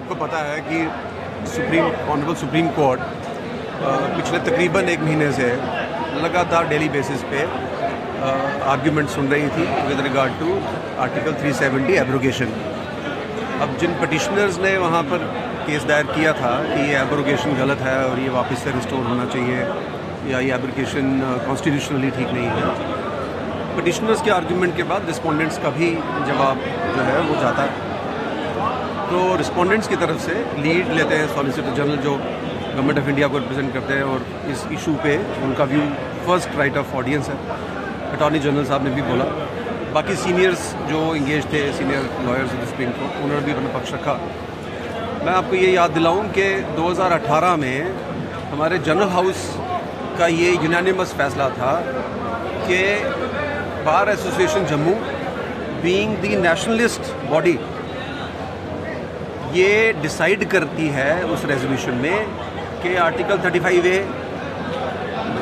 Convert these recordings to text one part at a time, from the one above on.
आपको पता है कि ऑनरेबल सुप्रीम कोर्ट पिछले तकरीबन एक महीने से लगातार डेली बेसिस पे आर्ग्यूमेंट सुन रही थी with regard to article 370 abrogation. अब जिन पटिशनर्स ने वहाँ पर केस दायर किया था कि ये एब्रोगेशन गलत है और ये वापस से रिस्टोर होना चाहिए या ये एब्रोगेशन कॉन्स्टिट्यूशनली ठीक नहीं है, पटिशनर्स के आर्ग्यूमेंट के बाद रिस्पोंडेंट्स का भी जवाब जो है वो जाता है। तो रिस्पोंडेंट्स की तरफ से लीड लेते हैं सॉलिसिटर जनरल जो गवर्नमेंट ऑफ इंडिया को रिप्रेजेंट करते हैं और इस इशू पे उनका view first right of audience है। अटॉर्नी जनरल साहब ने भी बोला, बाकी सीनियर्स जो इंगेज थे, senior lawyers of the supreme court, उन्होंने भी अपना पक्ष रखा। मैं आपको ये याद दिलाऊं कि 2018 में हमारे जनरल हाउस का ये यूनानिमस फैसला था कि bar association Jammu being the nationalist body ये डिसाइड करती है उस रेजोल्यूशन में कि आर्टिकल 35A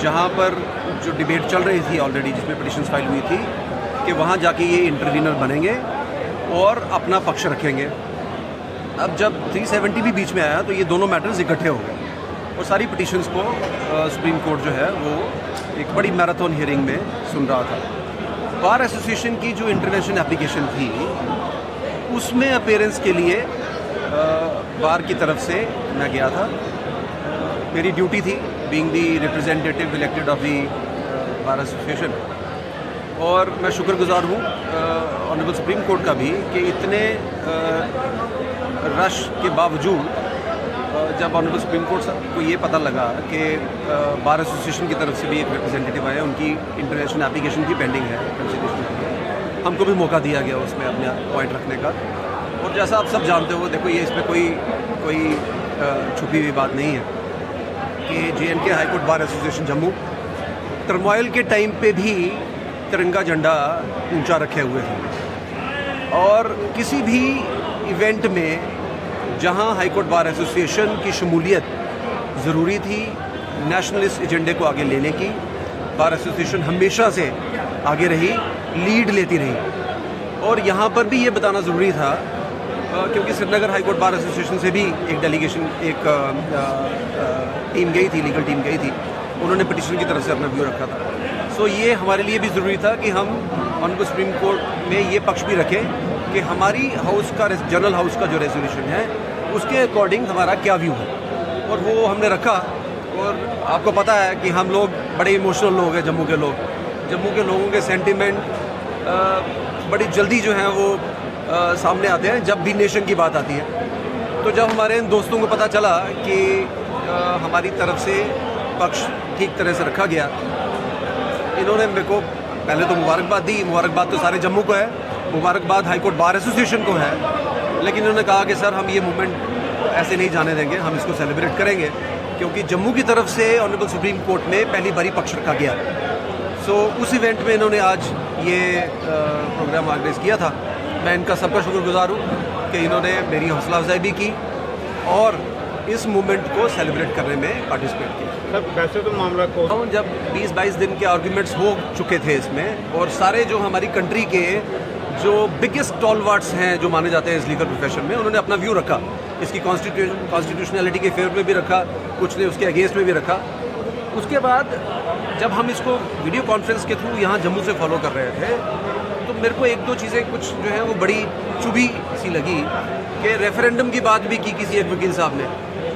जहाँ पर जो डिबेट चल रही थी ऑलरेडी, जिसमें पिटिशंस फाइल हुई थी, कि वहाँ जाके ये इंटरवीनर बनेंगे और अपना पक्ष रखेंगे। अब जब 370 भी बीच में आया तो ये दोनों मैटर्स इकट्ठे हो गए और सारी पिटिशंस को सुप्रीम कोर्ट जो है वो एक बड़ी मैराथन हियरिंग में सुन रहा था। बार एसोसिएशन की जो इंटरवेंशन एप्लीकेशन थी उसमें अपेयरेंस के लिए बार की तरफ से मैं गया था। मेरी ड्यूटी थी being the representative elected of the bar association, और मैं शुक्रगुजार हूँ ऑनरेबल सुप्रीम कोर्ट का भी कि इतने रश के बावजूद जब ऑनरेबल सुप्रीम कोर्ट को ये पता लगा कि बार एसोसिएशन की तरफ से भी एक रिप्रेजेंटेटिव आया, उनकी इंटरनेशनल एप्लीकेशन की पेंडिंग है कंसिडरेशन, हमको भी मौका दिया गया उसमें अपने पॉइंट रखने का। और जैसा आप सब जानते हो, देखो ये इसमें कोई छुपी हुई बात नहीं है कि JNK high court bar association Jammu turmoil के टाइम पे भी तिरंगा झंडा ऊंचा रखे हुए थे, और किसी भी इवेंट में जहां हाई कोर्ट बार एसोसिएशन की शमूलियत ज़रूरी थी नेशनलिस्ट एजेंडे को आगे लेने की, बार एसोसिएशन हमेशा से आगे रही, लीड लेती रही। और यहाँ पर भी ये बताना ज़रूरी था क्योंकि Srinagar high court bar association से भी एक डेलीगेशन, एक टीम गई थी, लीगल टीम गई थी, उन्होंने पिटिशन की तरफ से अपना व्यू रखा था। सो ये हमारे लिए भी ज़रूरी था कि हम ऑनरेबल सुप्रीम कोर्ट में ये पक्ष भी रखें कि हमारी हाउस का, जनरल हाउस का जो रेजोल्यूशन है उसके अकॉर्डिंग हमारा क्या व्यू है, और वो हमने रखा। और आपको पता है कि हम लोग बड़े इमोशनल लोग हैं, जम्मू के लोगों के सेंटिमेंट बड़ी जल्दी जो हैं वो सामने आते हैं जब भी नेशन की बात आती है। तो जब हमारे इन दोस्तों को पता चला कि हमारी तरफ से पक्ष ठीक तरह से रखा गया, इन्होंने मेरे को पहले तो मुबारकबाद दी। मुबारकबाद तो सारे जम्मू को है, मुबारकबाद हाई कोर्ट बार एसोसिएशन को है, लेकिन इन्होंने कहा कि सर हम ये मूवमेंट ऐसे नहीं जाने देंगे, हम इसको सेलिब्रेट करेंगे, क्योंकि जम्मू की तरफ से ऑनरेबल सुप्रीम कोर्ट में पहली बारी पक्ष रखा गया। सो उस इवेंट में इन्होंने आज ये प्रोग्राम ऑर्गेनाइज किया था। मैं इनका सबका शुक्रगुजार हूँ कि इन्होंने मेरी हौसला अफजाई भी की और इस मूवमेंट को सेलिब्रेट करने में पार्टिसिपेट किया। सर वैसे तो मामला को जब 20-22 दिन के आर्ग्यूमेंट्स हो चुके थे इसमें, और सारे जो हमारी कंट्री के जो बिगेस्ट टॉलवार्ड्स हैं जो माने जाते हैं इस लीगल प्रोफेशन में, उन्होंने अपना व्यू रखा, इसकी कॉन्स्टिट्यूशनैलिटी के फेवर में भी रखा, कुछ ने उसके अगेंस्ट में भी रखा। उसके बाद जब हम इसको वीडियो कॉन्फ्रेंस के थ्रू यहाँ जम्मू से फॉलो कर रहे थे, तो मेरे को एक दो चीज़ें कुछ जो है वो बड़ी चुभी सी लगी कि रेफरेंडम की बात भी की किसी एक वकील साहब ने,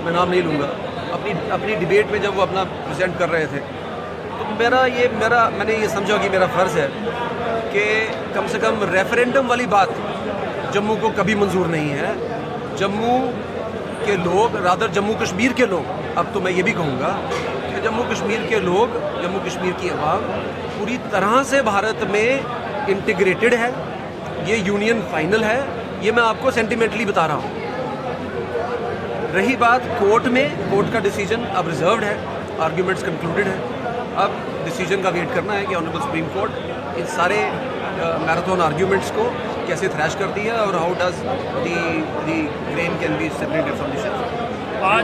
मैं नाम नहीं लूँगा, अपनी डिबेट में जब वो अपना प्रेजेंट कर रहे थे, तो मैंने ये समझा कि मेरा फ़र्ज़ है कि कम से कम रेफरेंडम वाली बात जम्मू को कभी मंजूर नहीं है। जम्मू के लोग, रादर जम्मू कश्मीर के लोग, अब तो मैं ये भी कहूँगा कि जम्मू कश्मीर के लोग, जम्मू कश्मीर की आवाम पूरी तरह से भारत में इंटीग्रेटेड है। ये यूनियन फाइनल है, ये मैं आपको सेंटिमेंटली बता रहा हूँ। रही बात कोर्ट में, कोर्ट का डिसीजन अब रिजर्व्ड है, आर्ग्यूमेंट्स कंक्लूडेड है, अब डिसीजन का वेट करना है कि ऑनरेबल सुप्रीम कोर्ट इन सारे मैराथन आर्ग्यूमेंट्स को कैसे थ्रैश करती है और how does the grain can be separated from the chef.